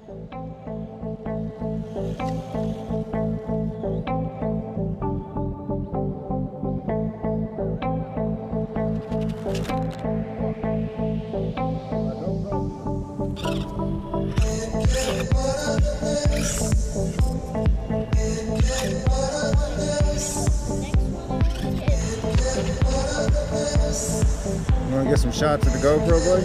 You want to get some shots of the GoPro, boy?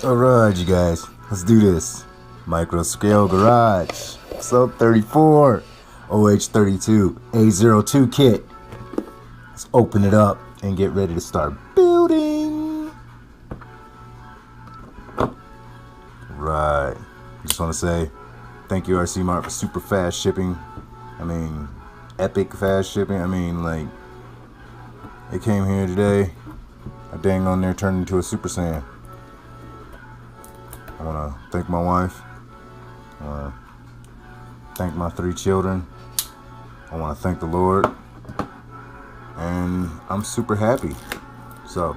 Alright, you guys, let's do this. Micro scale garage, episode 34, OH32A02 kit. Let's open it up and get ready to start building. Right, just want to say thank you RCmart for super fast shipping. I mean, epic fast shipping. I mean, like, it came here today. I dang on there turned into a Super Saiyan. I want to thank my wife. I want to thank my 3 children. I want to thank the Lord. And I'm super happy. So,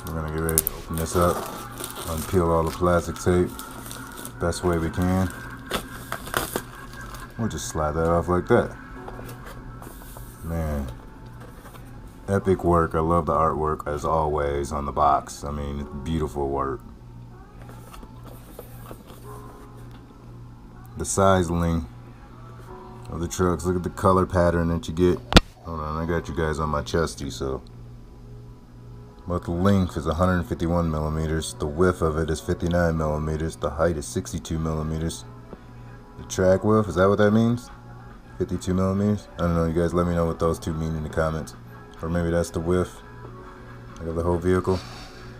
we're going to get ready to open this up. Unpeel all the plastic tape best way we can. We'll just slide that off like that. Man, epic work. I love the artwork as always on the box. I mean, it's beautiful work. The sizing of the trucks. Look at the color pattern that you get. Hold on, I got you guys on my chesty, so. But the length is 151 millimeters. The width of it is 59 millimeters. The height is 62 millimeters. The track width, is that what that means? 52 millimeters? I don't know, you guys let me know what those two mean in the comments. Or maybe that's the width of the whole vehicle.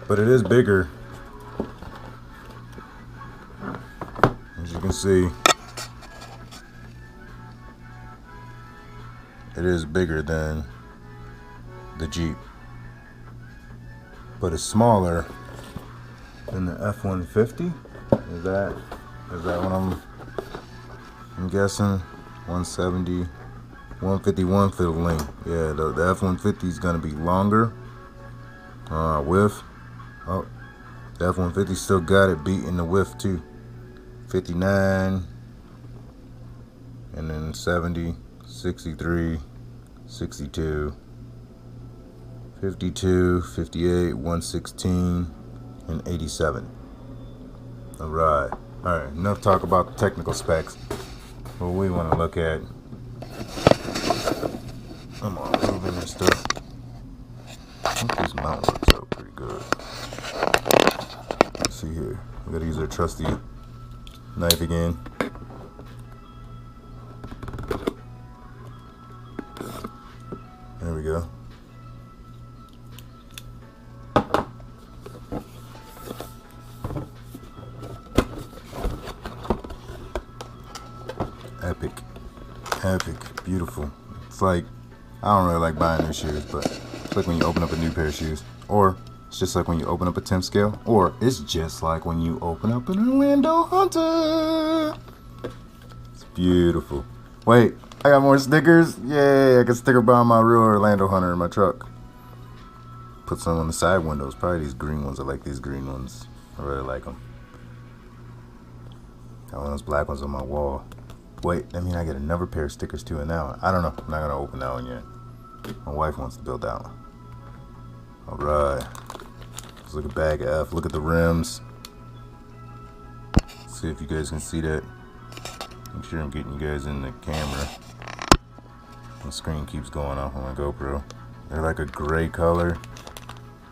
But it is bigger. As you can see, it is bigger than the Jeep, but it's smaller than the F-150. Is that what I'm guessing? 170, 151 for the length. Yeah, the F-150 is gonna be longer. Width. Oh, the F-150 still got it beat in the width too. 59, and then 70, 63, 62, 52, 58, 116, and 87. Alright, enough talk about the technical specs. What we want to look at, I'm all moving and stuff. I think this mount works out pretty good. Let's see here, we gotta use our trusty knife again. There we go. Epic, beautiful. It's like, I don't really like buying new shoes, but it's like when you open up a new pair of shoes, or it's just like when you open up a 10th scale, or it's just like when you open up an Orlandoo Hunter. It's beautiful. Wait, I got more stickers. Yay, I can sticker bomb my real Orlandoo Hunter in my truck. Put some on the side windows. Probably these green ones. I like these green ones. I really like them. Got one of those black ones on my wall. Wait, I mean I get another pair of stickers too in that one. I don't know. I'm not gonna open that one yet. My wife wants to build that one. Alright. Let's look at bag F. Look at the rims. see if you guys can see that. Make sure I'm getting you guys in the camera. The screen keeps going off on my GoPro. They're like a gray color,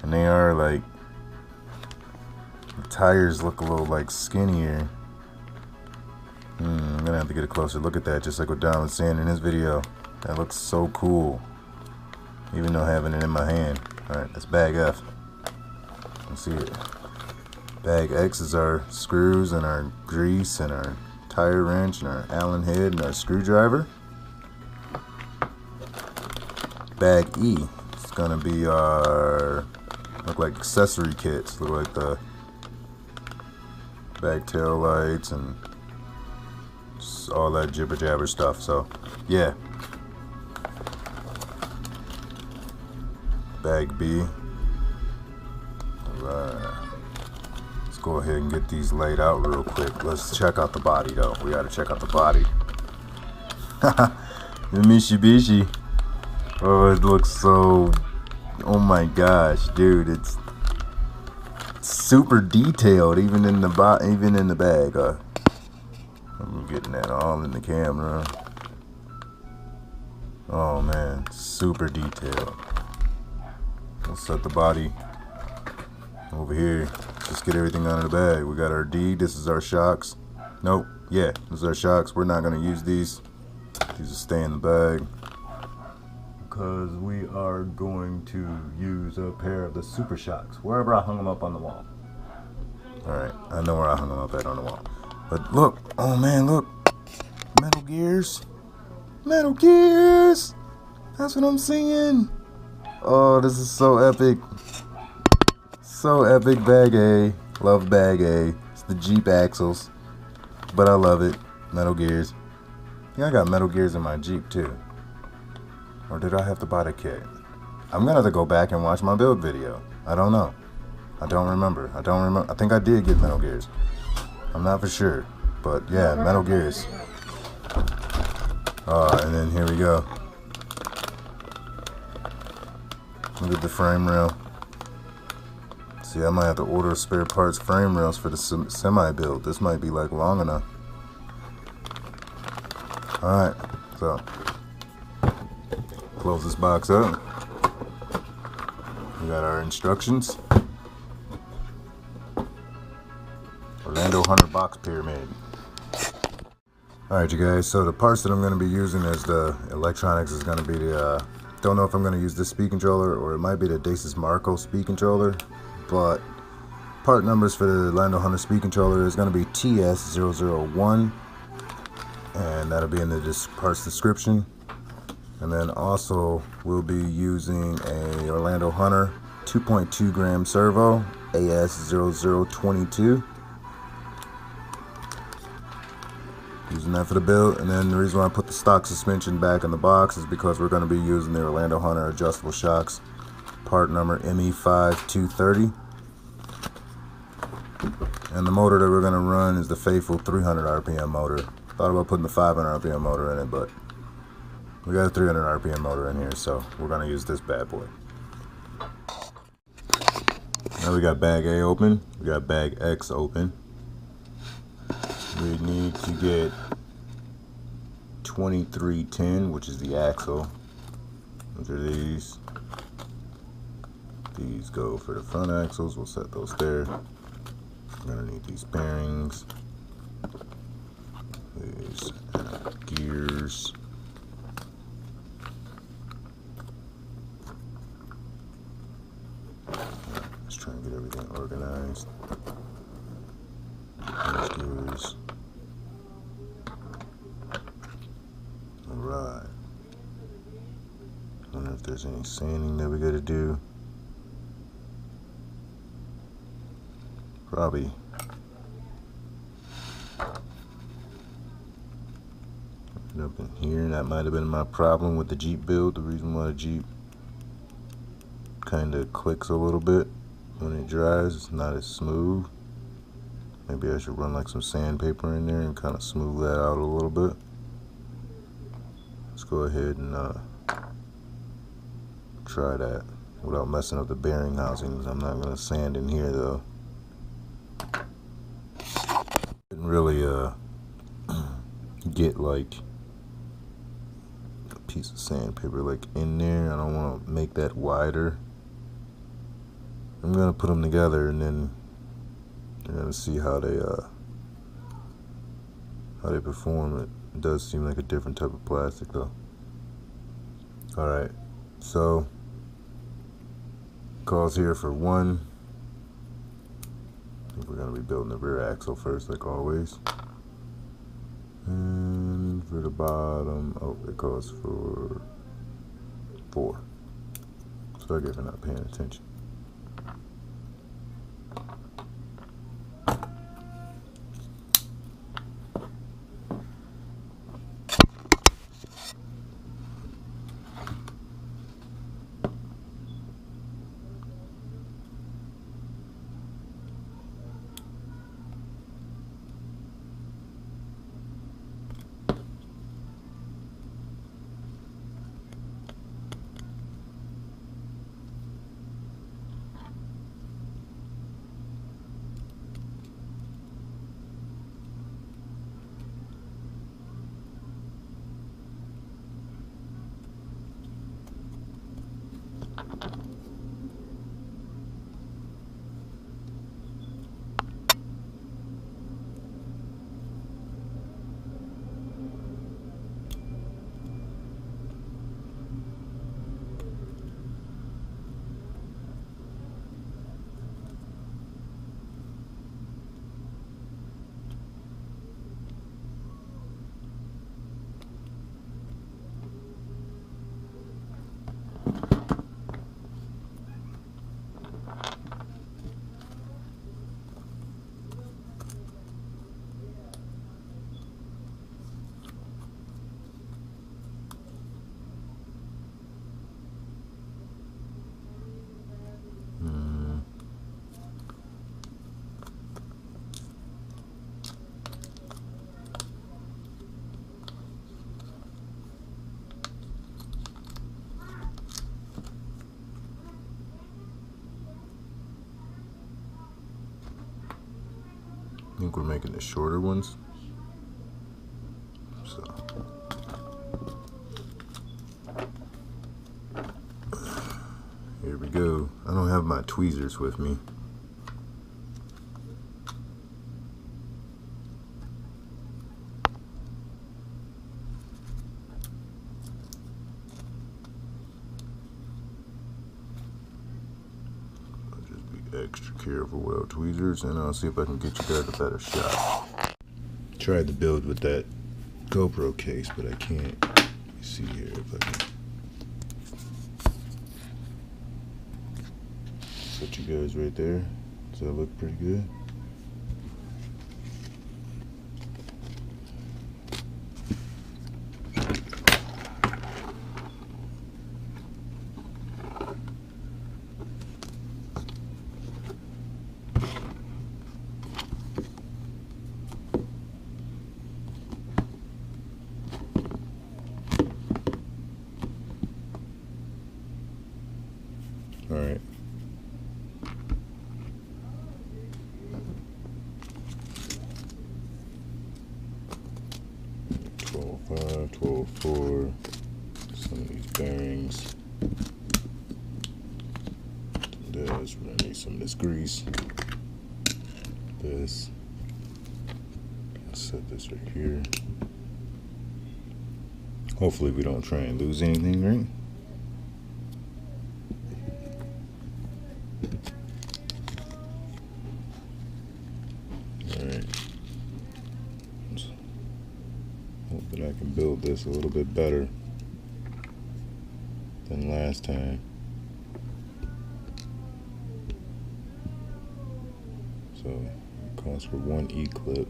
and they are like, the tires look a little like skinnier. I'm gonna have to get a closer look at that, just like what Don was saying in his video. That looks so cool, even though having it in my hand. Alright, that's bag F. Let's see it. Bag X is our screws and our grease and our tire wrench and our Allen head and our screwdriver. Bag E is gonna be our, look like accessory kits. Look like the bag tail lights and all that jibber jabber stuff. So yeah. Bag B. Alright. Let's go ahead and get these laid out real quick. Let's check out the body though. We gotta check out the body. The Mitsubishi. Oh, it looks so, oh my gosh, dude, it's super detailed, even in the bag. I'm getting that all in the camera. Oh man, super detailed. Let's set the body over here. Just get everything out of the bag. We got our D. This is our shocks. Nope. Yeah, this is our shocks. We're not gonna use these. These will stay in the bag, because we are going to use a pair of the Super Shocks wherever I hung them up on the wall. Alright, I know where I hung them up at on the wall. But look, oh man, look. Metal gears. Metal gears! That's what I'm seeing. Oh, this is so epic. So epic. Bag A. Love bag A. It's the Jeep axles, but I love it. Metal gears. Yeah, I got metal gears in my Jeep too. Or did I have to buy the kit? I'm gonna have to go back and watch my build video. I don't know. I don't remember. I think I did get metal gears. I'm not for sure. But yeah, metal gears. And then here we go. Look at the frame rail. See, I might have to order spare parts frame rails for the semi build. This might be like long enough. Alright, so close this box up. We got our instructions. Orlandoo Hunter box pyramid. Alright you guys, so the parts that I'm going to be using as the electronics is going to be the, don't know if I'm going to use this speed controller or it might be the DasMikro speed controller, but part numbers for the Orlandoo Hunter speed controller is going to be TS001, and that'll be in the parts description. And then also we'll be using a Orlandoo Hunter 2.2 gram servo AS0022. Using that for the build. And then the reason why I put the stock suspension back in the box is because we're going to be using the Orlandoo Hunter adjustable shocks, part number ME5230. And the motor that we're going to run is the faithful 300 RPM motor. Thought about putting the 500 RPM motor in it, but we got a 300 RPM motor in here, so we're going to use this bad boy. Now we got bag A open, we got bag X open. We need to get 2310, which is the axle. Those are these. These go for the front axles. We'll set those there. We're gonna need these bearings. These gears. Let's try and get everything organized. These gears. Alright. Wonder if there's any sanding that we gotta do. Probably. Up in here, that might have been my problem with the Jeep build. The reason why the Jeep kind of clicks a little bit when it dries, it's not as smooth. Maybe I should run like some sandpaper in there and kind of smooth that out a little bit. Let's go ahead and try that without messing up the bearing housings. I'm not going to sand in here though. really get like a piece of sandpaper like in there. I don't want to make that wider. I'm gonna put them together and then you're gonna see how they perform. It does seem like a different type of plastic though. Alright, so calls here for one. I think we're gonna be building the rear axle first, like always. And for the bottom, oh, it calls for 4. So I guess we're not paying attention. I think we're making the shorter ones. So here we go. I don't have my tweezers with me. Extra careful with tweezers, and I'll see if I can get you guys a better shot. Tried to build with that GoPro case, but I can't. Let me see here if I can put you guys right there. Does that look pretty good? All right. $12.5, $12.4. Some of these bearings. We're gonna need some of this grease. This. I'll set this right here. Hopefully we don't try and lose anything, right? Hoping I can build this a little bit better than last time. So it calls for 1 E-clip.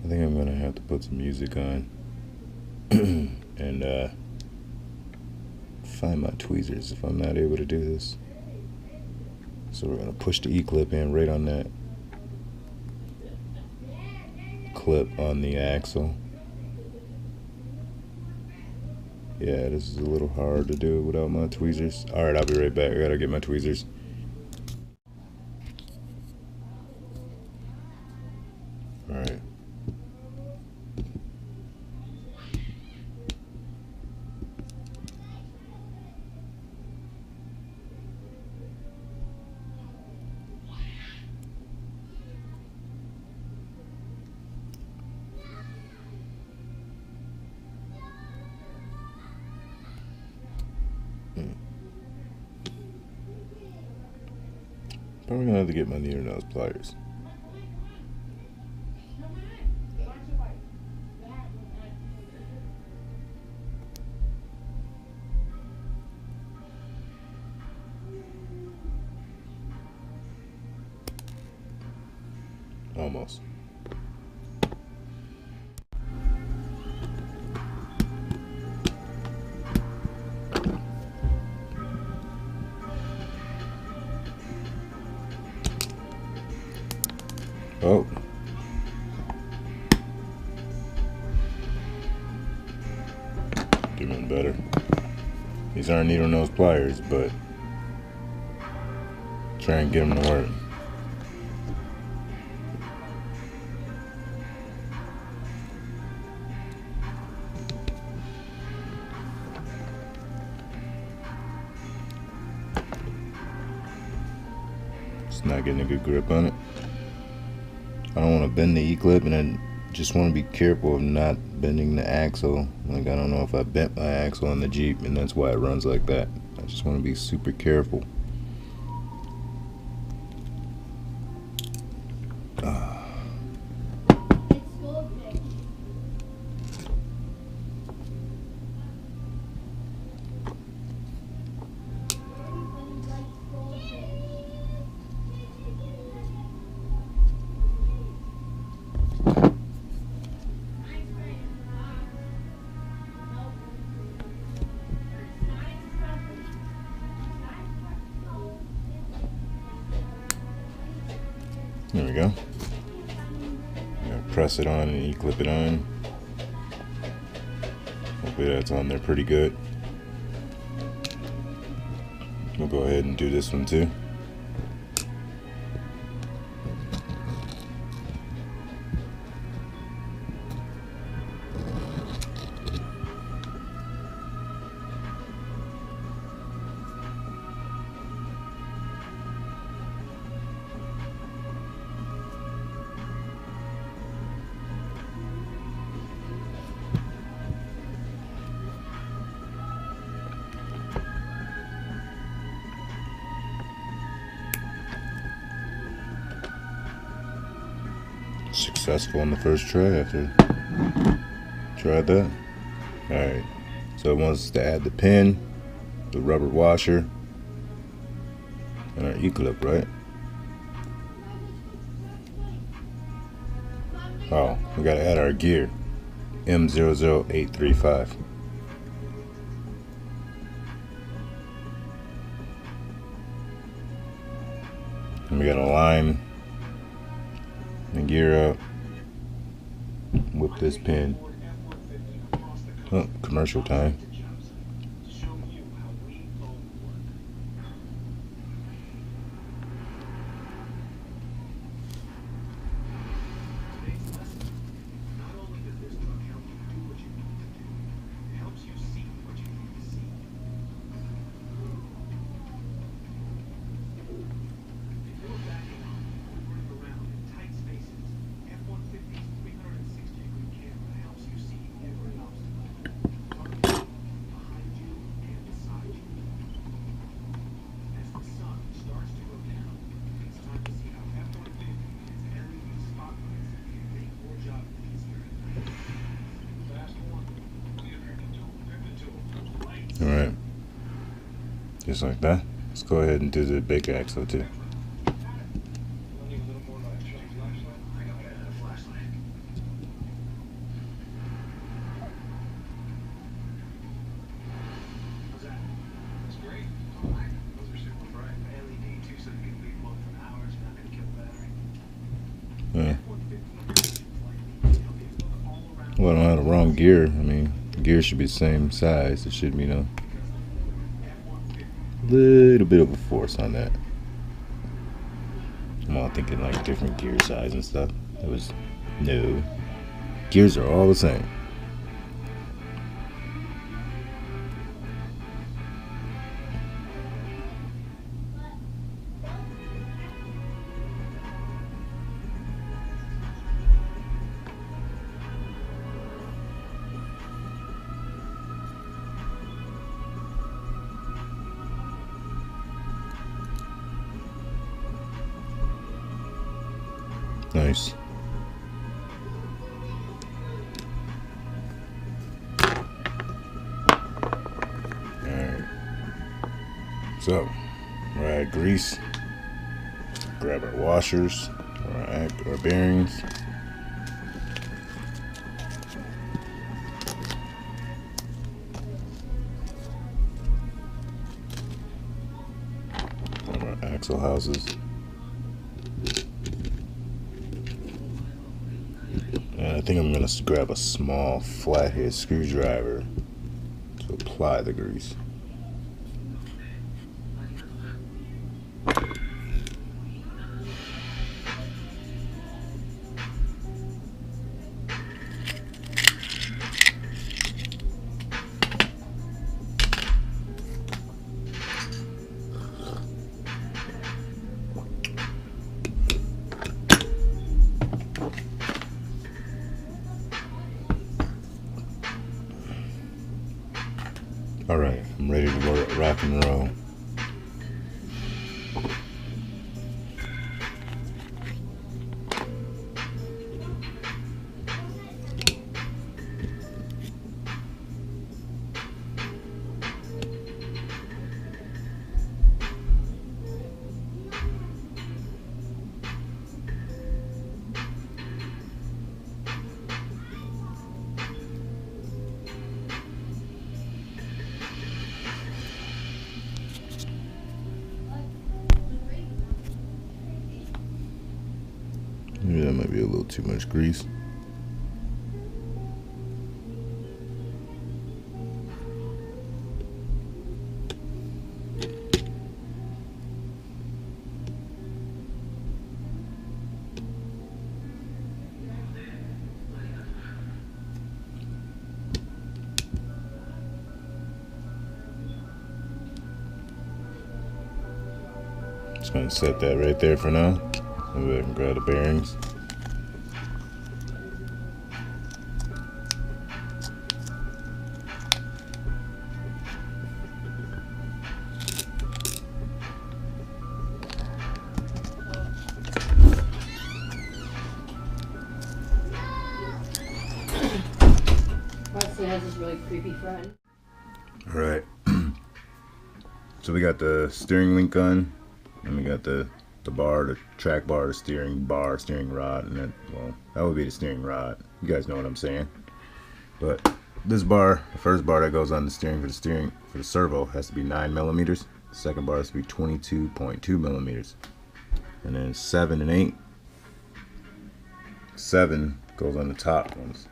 I think I'm gonna have to put some music on and find my tweezers if I'm not able to do this. So we're gonna push the E-clip in right on that clip on the axle. Yeah, this is a little hard to do without my tweezers. Alright, I'll be right back. I gotta get my tweezers. Probably gonna have to get my needle nose pliers. Almost. Oh. Doing better. These aren't needle nose pliers, but try and get them to work. Just not getting a good grip on it. I don't want to bend the E-clip, and I just want to be careful of not bending the axle. Like, I don't know if I bent my axle on the Jeep, and that's why it runs like that. I just want to be super careful. There we go. Press it on and E-clip it on. Hopefully that's on there pretty good. We'll go ahead and do this one too. Successful on the first try after tried that. Alright, so it wants us to add the pin, the rubber washer, and our E-clip, right? Oh, we gotta add our gear, M00835. And we gotta line the gear up with this pin. Oh, commercial time. Alright, just like that. Let's go ahead and do the big axle too. Yeah. Well, I don't have the wrong gear. I mean, gear should be the same size. It should be, a little bit of a force on that. I'm all thinking like different gear size and stuff. It was, no. Gears are all the same. Nice. Alright. So, we're at grease. Grab our washers, our bearings. Grab our axle houses. And I think I'm going to grab a small flathead screwdriver to apply the grease. Alright, I'm ready to rock and roll. Maybe that might be a little too much grease. Just gonna set that right there for now. Maybe I can grab the bearings. Wesley has this really creepy friend. Alright. So we got the steering link gun, and we got the bar, the track bar, the steering bar, steering rod, and then, well, that would be the steering rod. You guys know what I'm saying. But this bar, the first bar that goes on the steering for the servo has to be 9 millimeters. The second bar has to be 22.2 millimeters. And then 7 and 8. 7 goes on the top ones.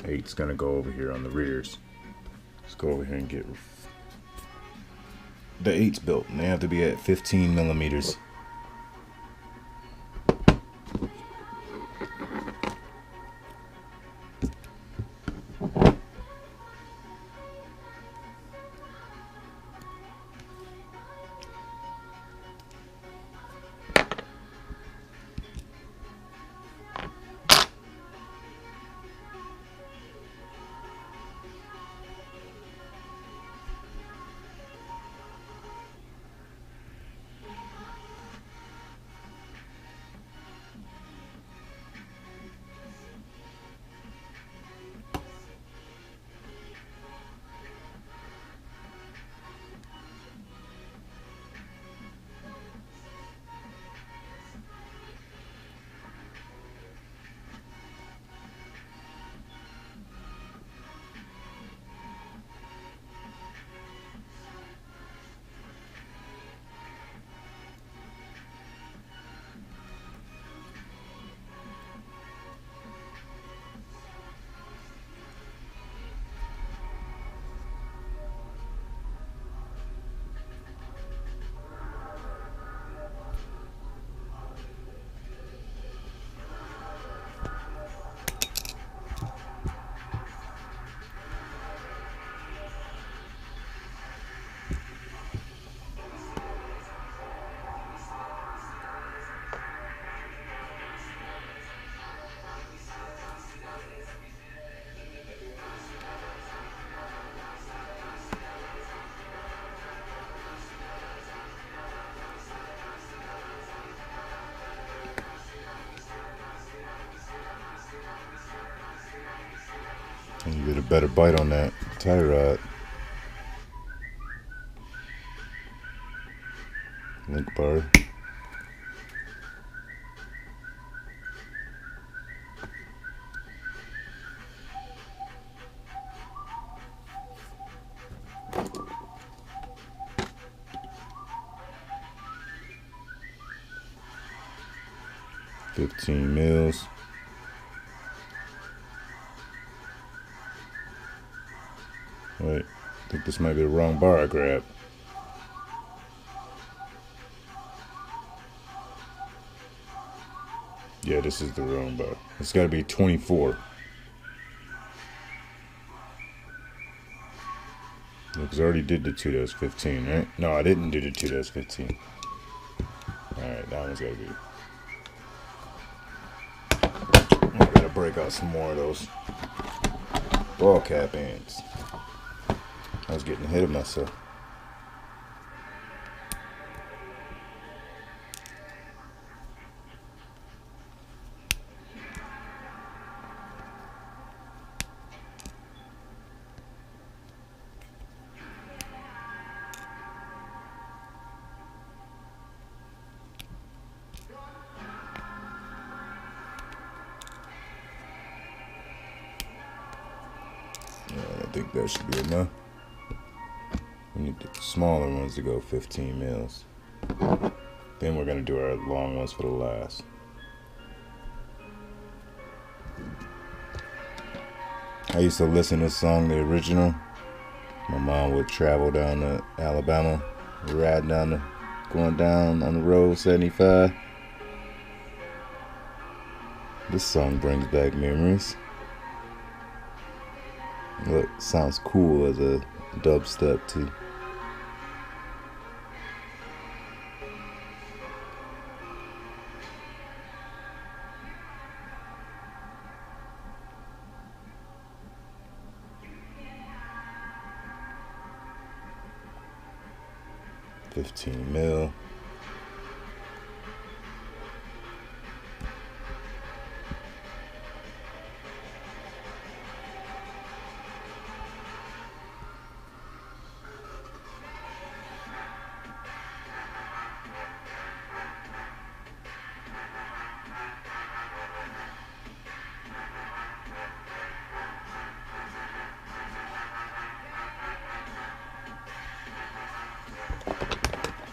8's gonna go over here on the rears. Let's go over here and get the 8's built, and they have to be at 15 millimeters. a better bite on that tie rod. Link bar. $15 mils. Wait, I think this might be the wrong bar I grabbed. Yeah, this is the wrong bar. It's got to be 24. Because I already did the 2 that was 15, right? No, I didn't do the 2 that was 15. Alright, that one's got to be. I gotta break out some more of those ball cap ends. I was getting ahead of myself. I think that should be enough. We need the smaller ones to go 15 mils. Then we're gonna do our long ones for the last. I used to listen to this song, the original. My mom would travel down to Alabama, riding down going down on the road 75. This song brings back memories. Look, sounds cool as a dubstep too. $15 mil.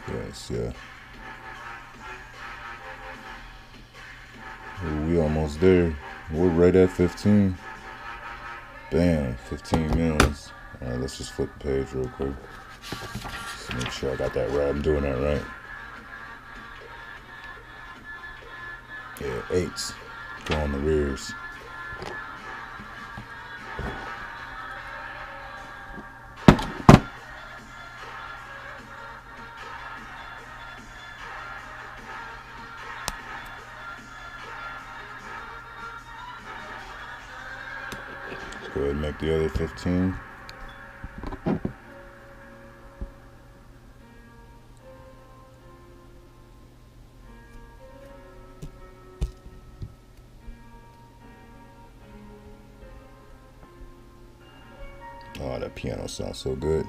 Yes, yeah. We almost there. We're right at 15. Bam, 15 mils. Alright, let's just flip the page real quick. Just make sure I got that right. I'm doing that right. Yeah, 8s. Go on the rears. Go ahead and make the other 15. Oh, that piano sounds so good.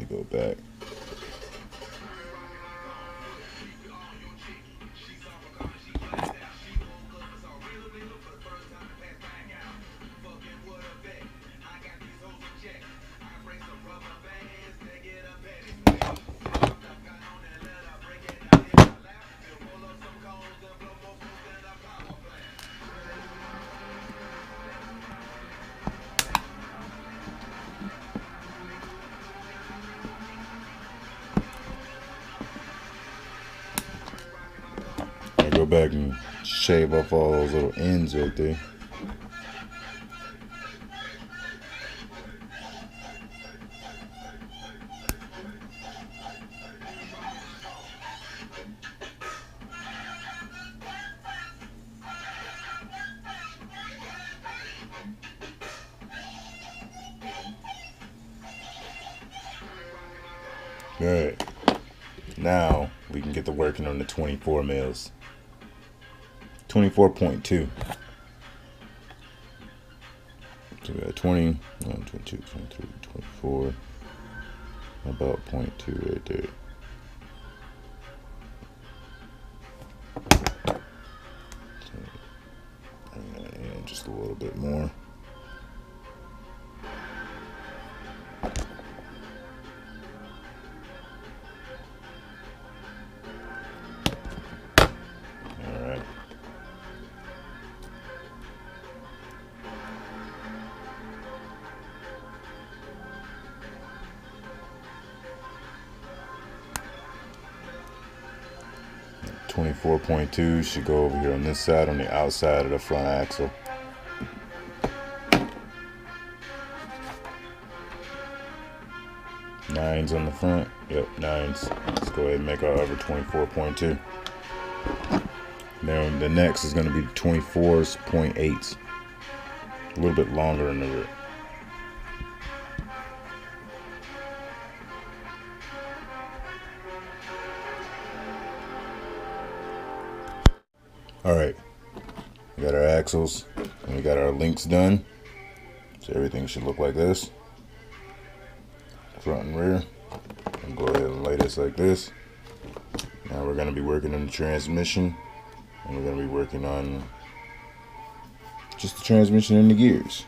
Go back. back and shave off all those little ends right there. Alright, now we can get to working on the 24 mils. 24.2. So we got 20, 22, 23, 24, about 0.2 right there. So bring that in just a little bit more. Alright. .2 should go over here on this side, on the outside of the front axle. Nines on the front. Yep, nines. Let's go ahead and make our other 24.2. Now the next is going to be 24.8. A little bit longer in the rear. Alright, we got our axles and we got our links done. So everything should look like this. Front and rear. And go ahead and lay this like this. Now we're going to be working on the transmission. And we're going to be working on just the transmission and the gears.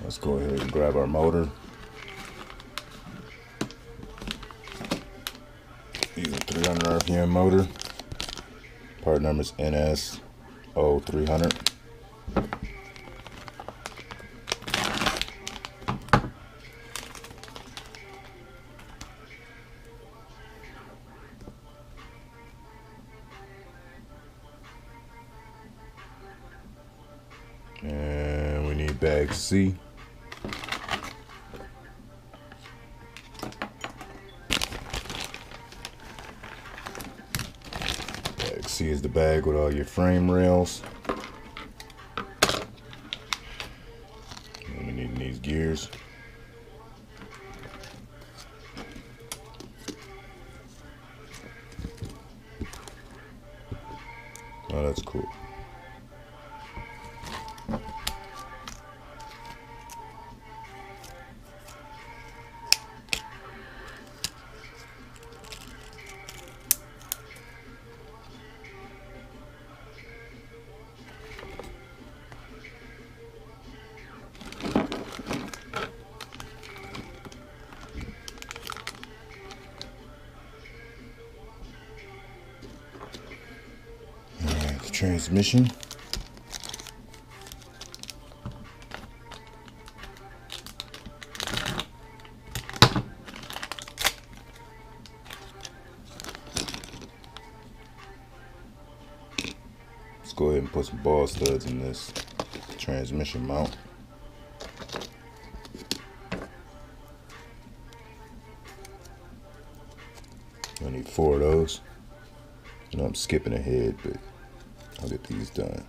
Let's go ahead and grab our motor. Use a 300 RPM motor. Part number is NS0300. And we need bag C. Bag C is the bag with all your frame rails. And we need these gears. Oh, that's cool. Transmission. Let's go ahead and put some ball studs in this transmission mount. I need 4 of those. I know I'm skipping ahead, but I'll get these done.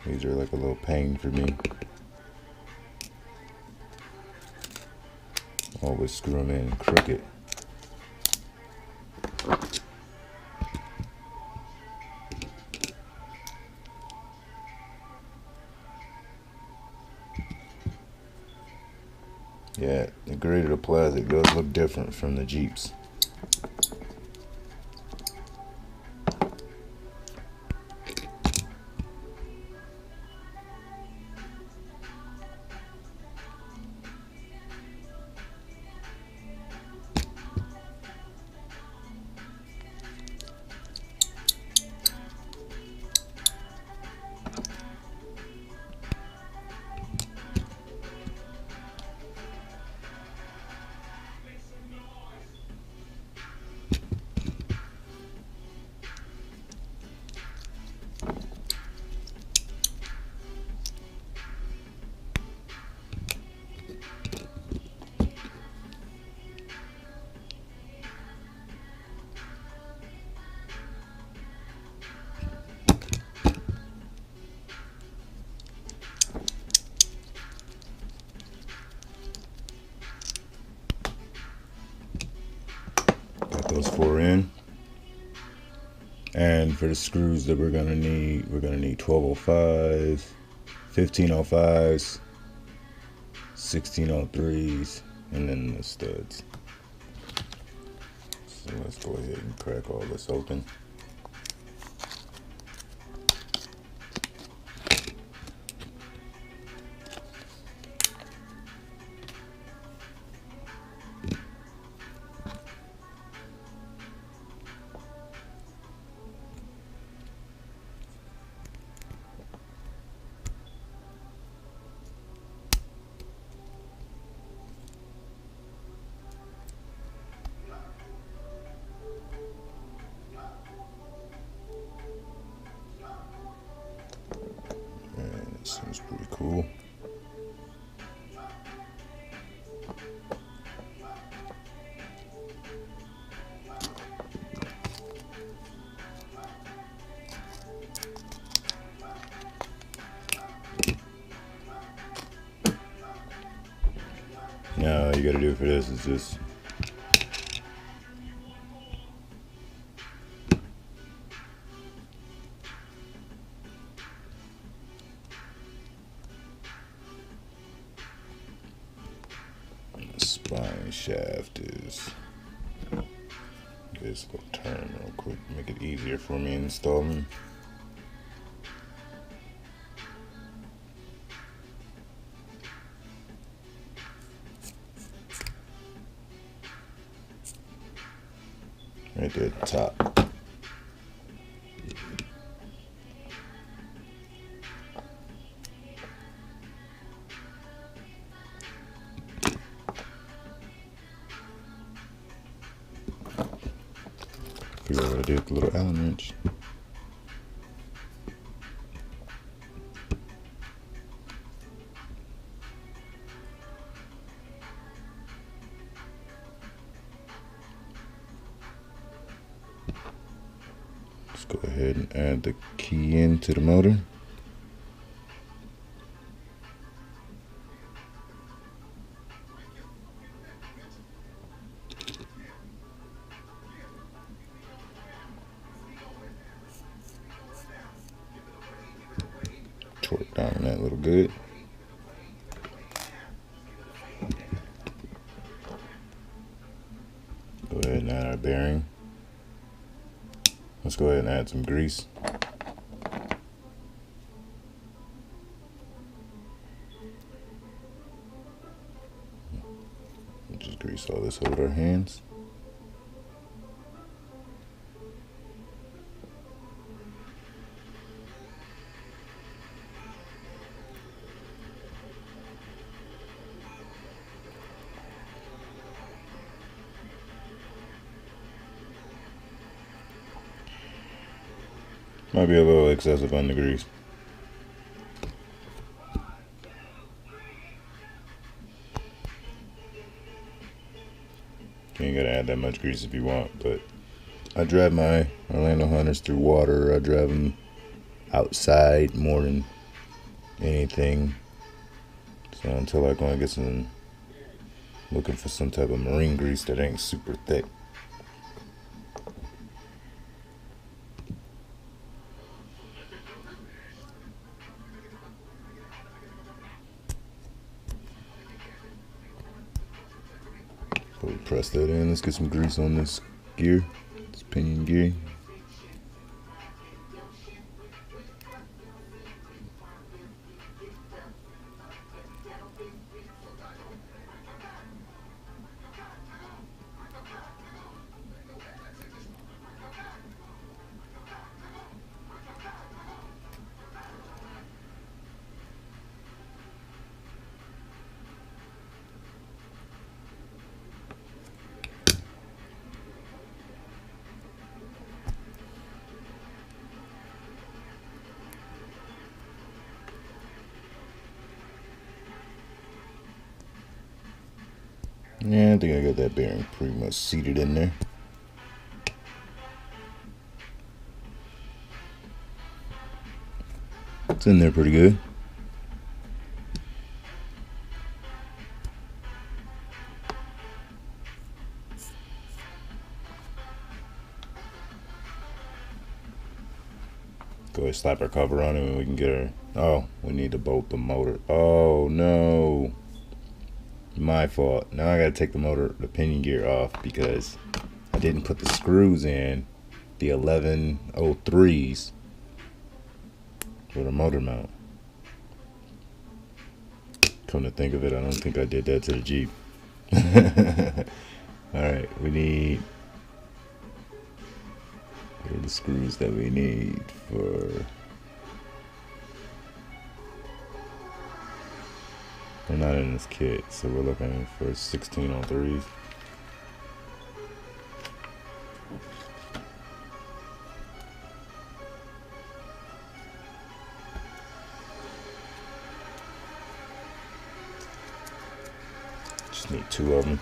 These are like a little pain for me. Always screw them in crooked. Yeah, the grade of the plastic does look different from the Jeeps. And for the screws that we're gonna need 1205s, 1505s, 1603s, and then the studs. So let's go ahead and crack all this open. Seems pretty cool. Now all you gotta do for this is just spine shaft is this little turn real quick, make it easier for me installing. Right there at the top. Figure out what I did with the little Allen wrench. Let's go ahead and add the key into the motor. Torque down on that a little good. Go ahead and add our bearing. Let's go ahead and add some grease. Just grease all this with our hands. Might be a little excessive on the grease. You ain't gotta add that much grease if you want, but I drive my Orlandoo hunters through water. I drive them outside more than anything. So until I go and get some, looking for some type of marine grease that ain't super thick. So we press that in. Let's get some grease on this gear, this pinion gear. Yeah, I think I got that bearing pretty much seated in there. It's in there pretty good. Go ahead, slap our cover on it and we can get her. Oh, we need to bolt the motor. Oh no, my fault. Now I gotta take the pinion gear off because I didn't put the screws in, the 1103s for the motor mount. Come to think of it, I don't think I did that to the Jeep. Alright, we need, here are the screws that we need for, they're not in this kit, so we're looking for 1603s. Just need 2 of them.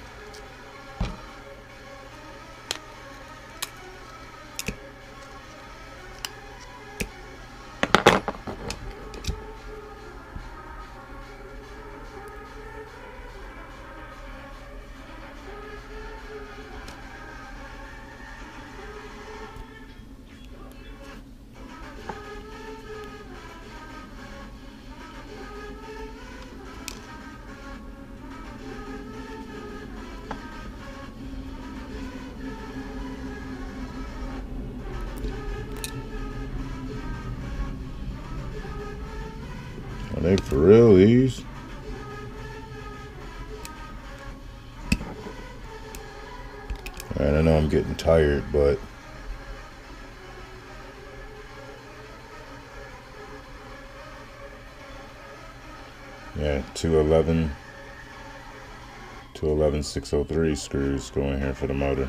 Are they for real, these? Alright, I know I'm getting tired, but yeah, 211 603 screws going here for the motor.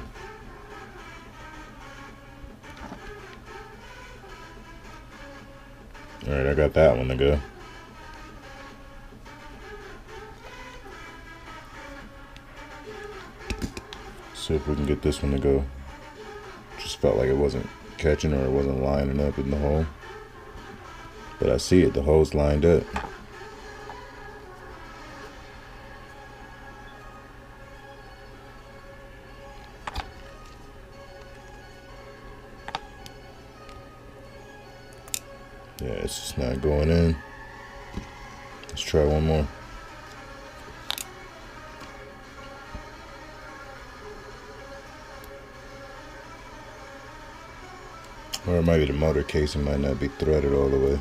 Alright, I got that one to go. See if we can get this one to go. Just felt like it wasn't catching or it wasn't lining up in the hole. But I see it, the hole's lined up. Yeah, it's just not going in. Let's try one more. Or it might be the motor casing, might not be threaded all the way.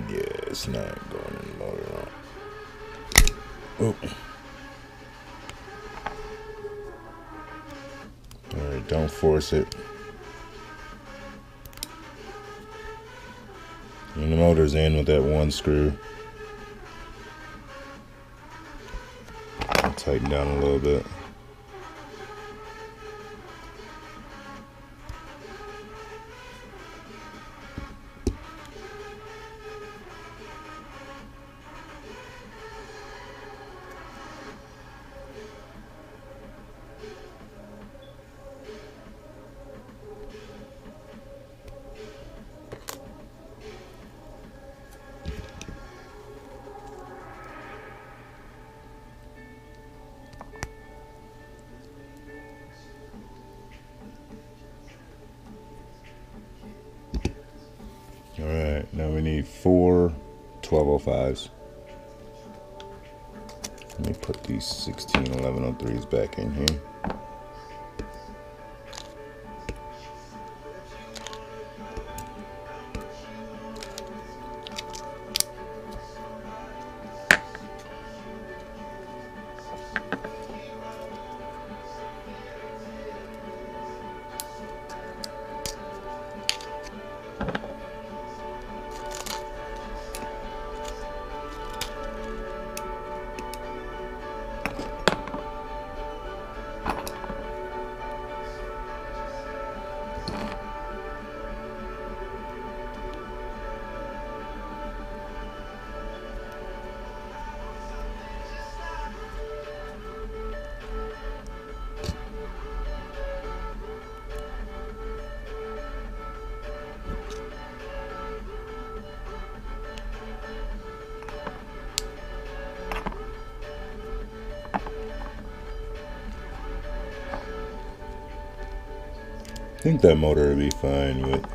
Yeah, it's not going in the motor. Oh. Alright, don't force it. And the motor's in with that one screw. I'll tighten down a little bit. Alright, now we need 4 1205s. Let me put these 16 1103s back in here. I think that motor will be fine with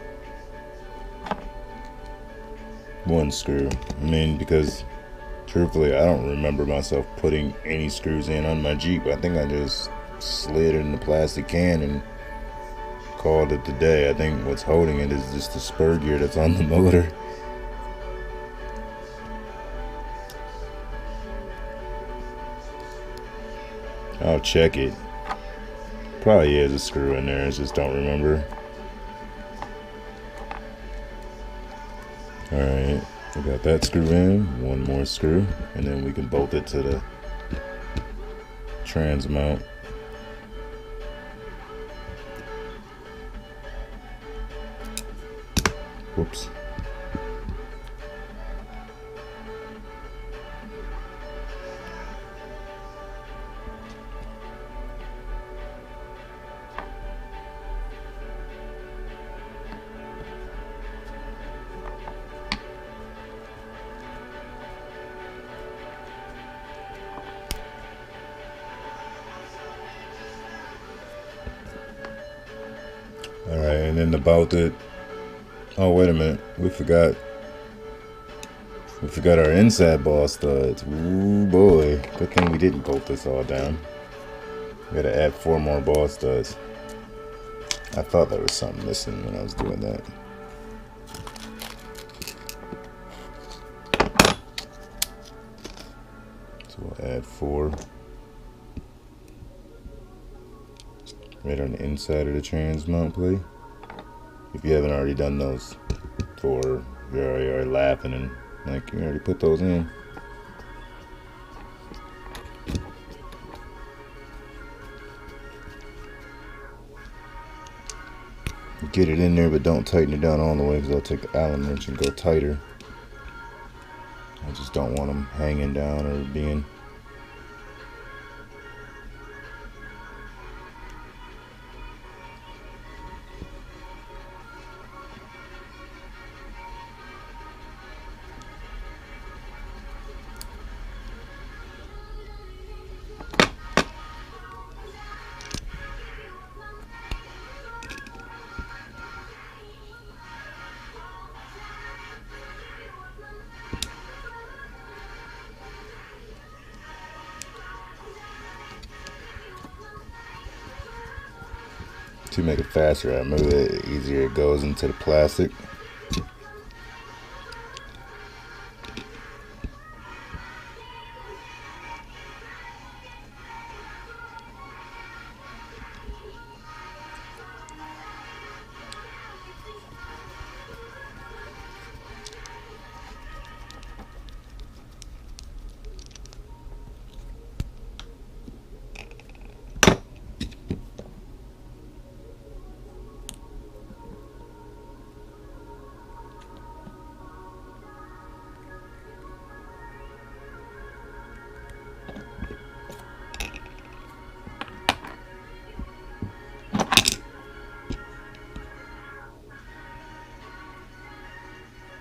one screw. I mean, because truthfully, I don't remember myself putting any screws in on my Jeep. I think I just slid it in the plastic can and called it the day. I think what's holding it is just the spur gear that's on the motor. I'll check it. Probably is a screw in there, I just don't remember. Alright, we got that screw in, one more screw, and then we can bolt it to the trans mount. Whoops. Alright, and then to bolt it. Oh, wait a minute. We forgot our inside ball studs. Ooh boy. Good thing we didn't bolt this all down. We gotta add 4 more ball studs. I thought there was something missing when I was doing that. So we'll add 4. Right on the inside of the trans mount plate. If you haven't already done those 4, you're already laughing and like you already put those in. Get it in there, but don't tighten it down all the way because I'll take the Allen wrench and go tighter. I just don't want them hanging down or being. To make it faster, I move it, the easier it goes into the plastic.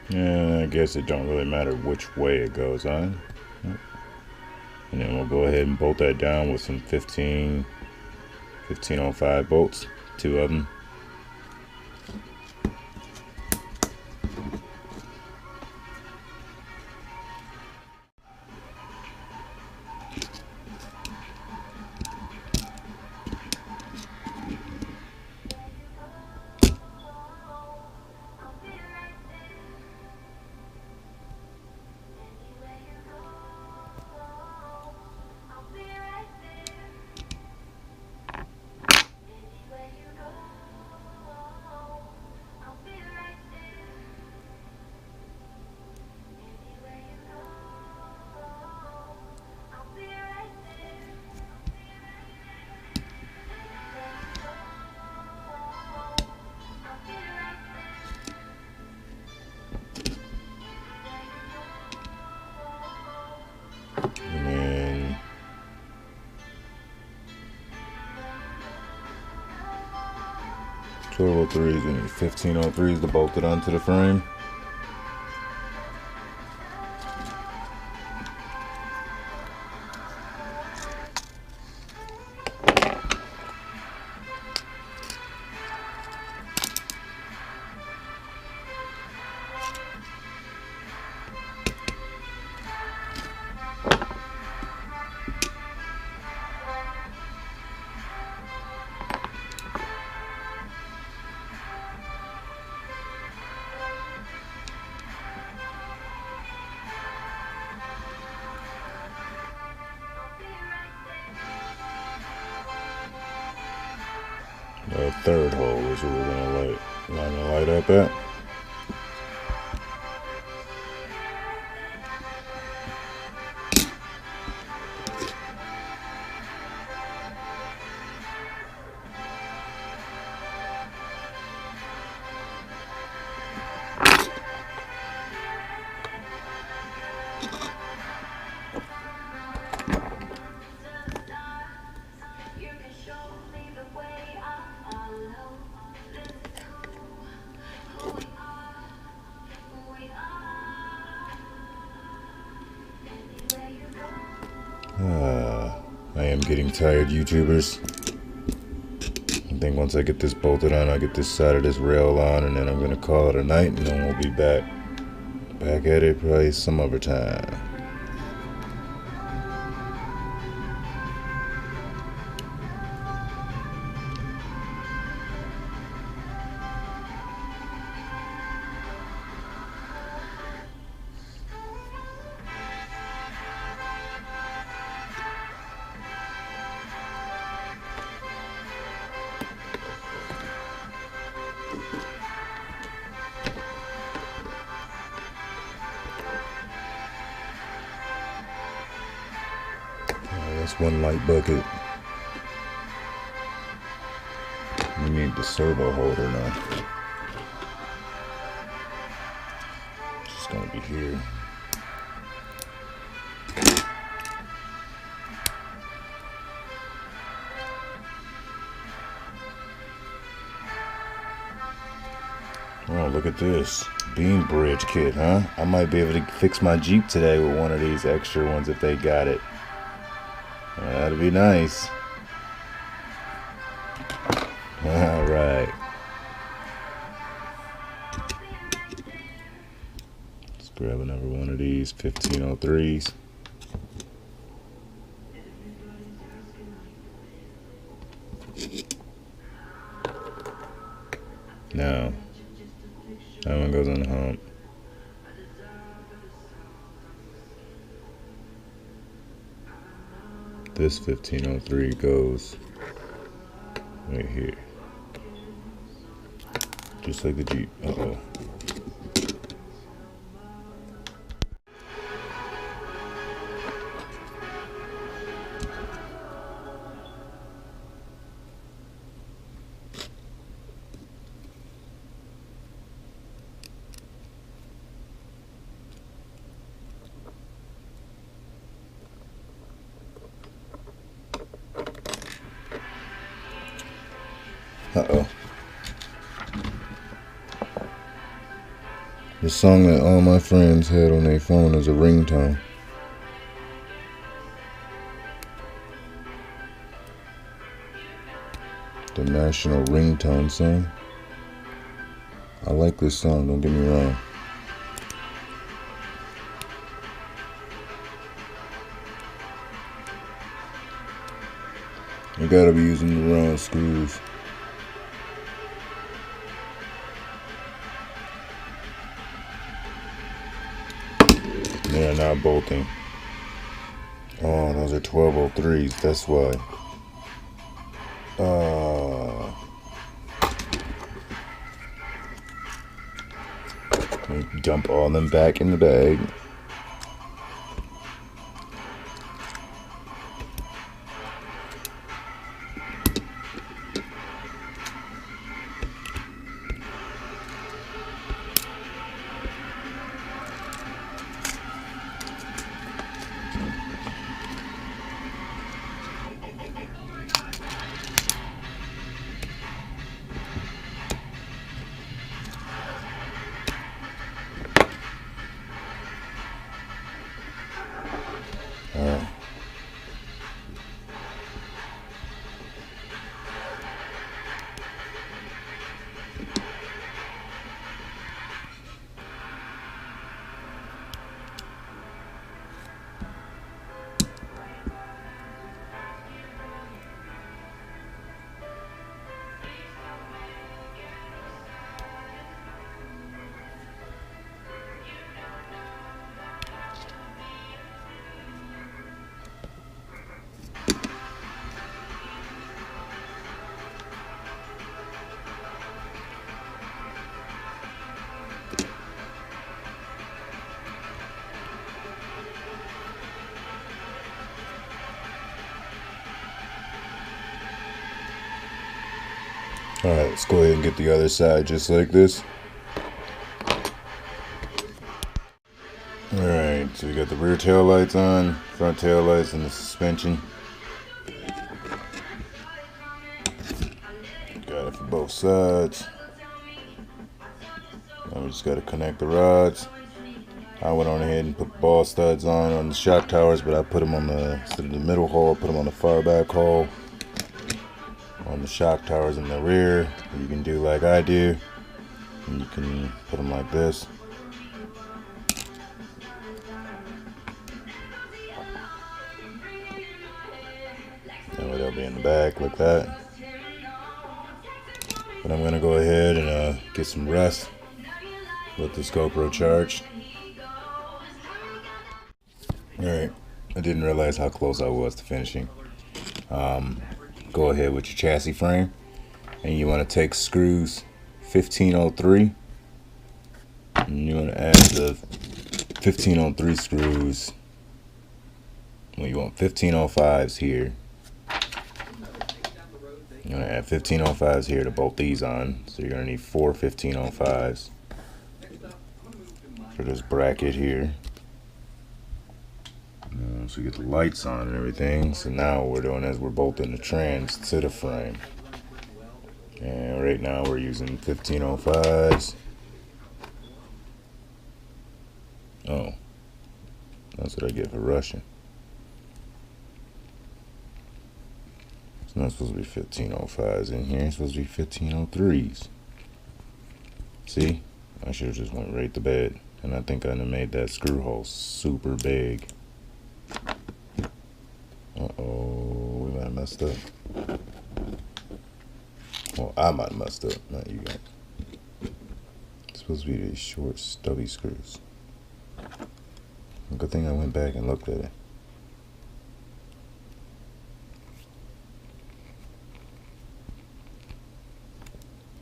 Yeah, I guess it don't really matter which way it goes on. And then we'll go ahead and bolt that down with some 1505 bolts, 2 of them. And then 1203s and 1503s to bolt it onto the frame. third hole is where we're gonna line the light up at. I am getting tired, YouTubers. I think once I get this bolted on, I'll get this side of this rail on, and then I'm gonna call it a night, and then we'll be back at it probably some other time. That's one light bucket. We need the servo holder now. It's gonna be here. Oh, look at this. Beam bridge kit, huh? I might be able to fix my Jeep today with one of these extra ones if they got it. That'd be nice. All right. Let's grab another one of these 1503s. Now, that one goes on the hump. This 1503 goes right here, just like the Jeep. Uh-oh. Uh-oh. The song that all my friends had on their phone is a ringtone. The national ringtone song. I like this song, don't get me wrong. I gotta be using the wrong screws. They're not bolting. Oh, those are 1203s, that's why. Dump all them back in the bag. Alright, let's go ahead and get the other side just like this. Alright, so we got the rear tail lights on, front tail lights, and the suspension. Got it for both sides. Now we just got to connect the rods. I went on ahead and put ball studs on the shock towers, but I put them on instead of the middle hole, I put them on the far back hole. On the shock towers in the rear. You can do like I do, and you can put them like this. That way they'll be in the back like that. But I'm gonna go ahead and get some rest. Let this GoPro charge. Alright, I didn't realize how close I was to finishing. Go ahead with your chassis frame, and you want to take screws 1503, and you want to add the 1503 screws. Well, you want 1505s here. You want to add 1505s here to bolt these on, so you're going to need 4 1505s for this bracket here. So we get the lights on and everything. So now what we're doing is we're bolting the trans to the frame. And right now we're using 1505s. Oh, that's what I get for rushing. It's not supposed to be 1505s in here. It's supposed to be 1503s. See? I should have just went right to bed. And I think I made that screw hole super big. Uh-oh, we might have messed up. Well, I might have messed up, not you guys. It's supposed to be these short, stubby screws. Good thing I went back and looked at it.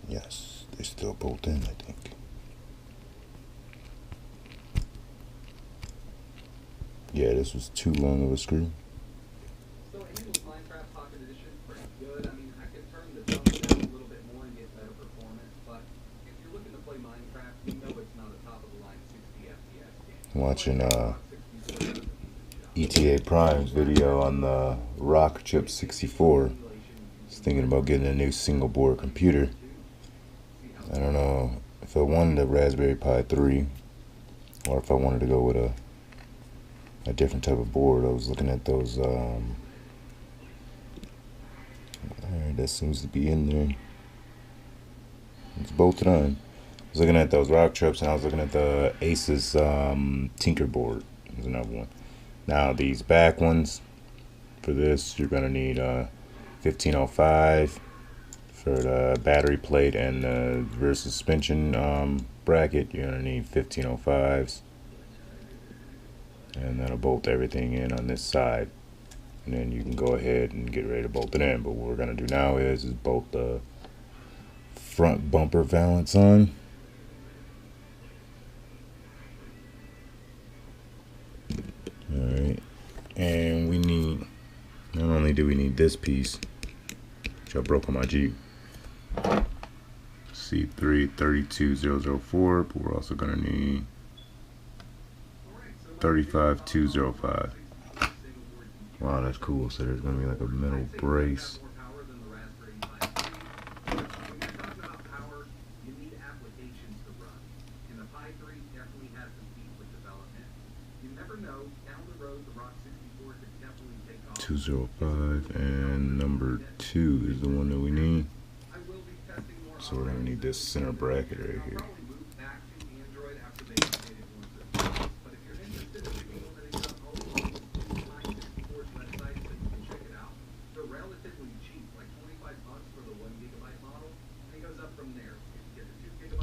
Yes, they still bolt in, I think. Yeah, this was too long of a screw. So Angel's Minecraft Pocket Edition is pretty good. I mean, I could turn the thumbs down a little bit more and get better performance, but if you're looking to play Minecraft, you know it's not a top-of-the-line 60 FPS game. Watching ETA Prime's video on the Rock Chip 64. I was thinking about getting a new single board computer. I don't know if I wanted a Raspberry Pi 3 or if I wanted to go with a different type of board. I was looking at those alright, that seems to be in there. It's bolted on. I was looking at those rock trips, and I was looking at the Asus Tinker board. There's another one. Now these back ones, for this you're gonna need 1505 for the battery plate, and the rear suspension bracket you're gonna need 1505s. And that'll bolt everything in on this side, and then you can go ahead and get ready to bolt it in. But what we're going to do now is bolt the front bumper valance on. Alright, and we need, not only do we need this piece, which I broke on my Jeep, C33204, but we're also going to need 35205. Wow, that's cool. So there's gonna be like a metal brace. .205, and number 2 is the one that we need. So we're gonna need this center bracket right here.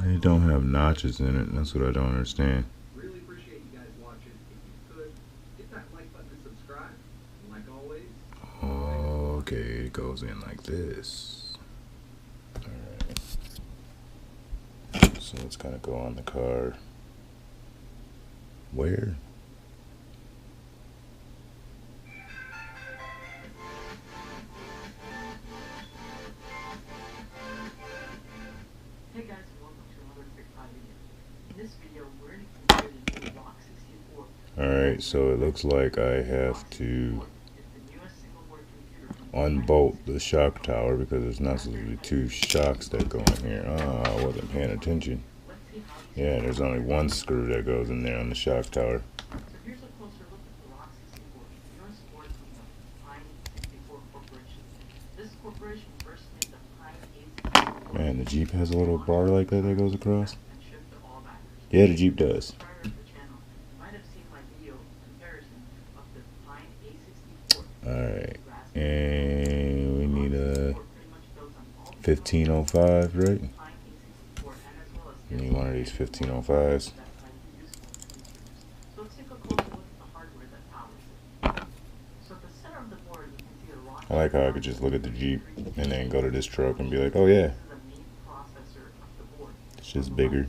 They don't have notches in it. That's what I don't understand. Really appreciate you guys watching. If you could, hit that like button and subscribe. And like always, okay, it goes in like this. Alright. So it's gonna go on the car. Where? Alright, so it looks like I have to unbolt the shock tower because there's not supposed to be two shocks that go in here. Oh, I wasn't paying attention. Yeah, there's only one screw that goes in there on the shock tower. Man, the Jeep has a little bar like that goes across. Yeah, the Jeep does. Alright, and we need a 1505, right? We need one of these 1505s. I like how I could just look at the Jeep and then go to this truck and be like, oh yeah, it's just bigger.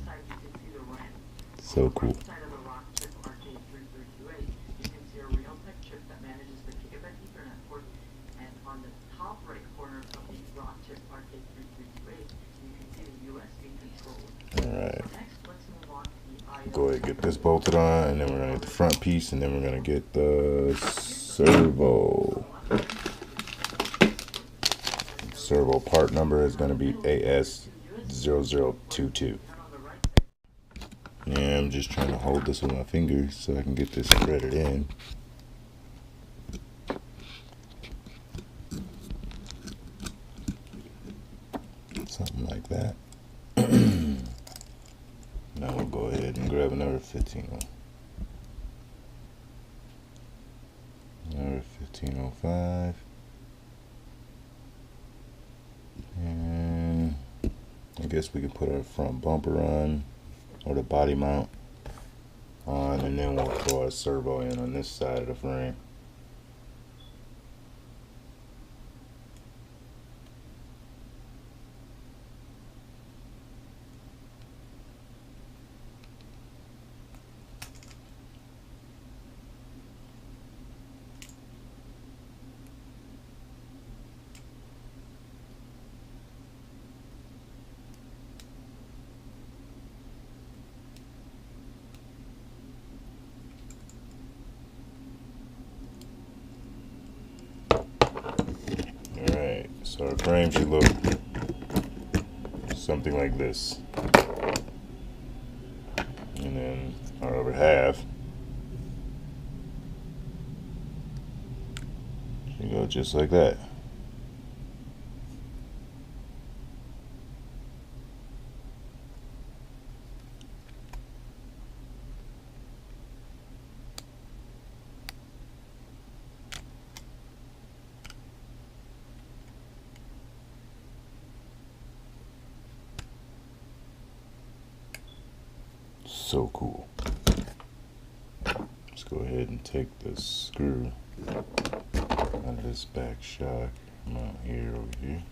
So cool. Alright, go ahead and get this bolted on, and then we're going to get the front piece, and then we're going to get the servo. Servo part number is going to be AS0022. Yeah, I'm just trying to hold this with my fingers so I can get this threaded in. Something like that. Now we'll go ahead and grab another 15. Another 1505. And I guess we can put our front bumper on, or the body mount on, and then we'll throw our servo in on this side of the frame. Alright, so our frame should look something like this. And then our other half should go just like that. So cool. Let's go ahead and take this screw out of this back shock mount here over here.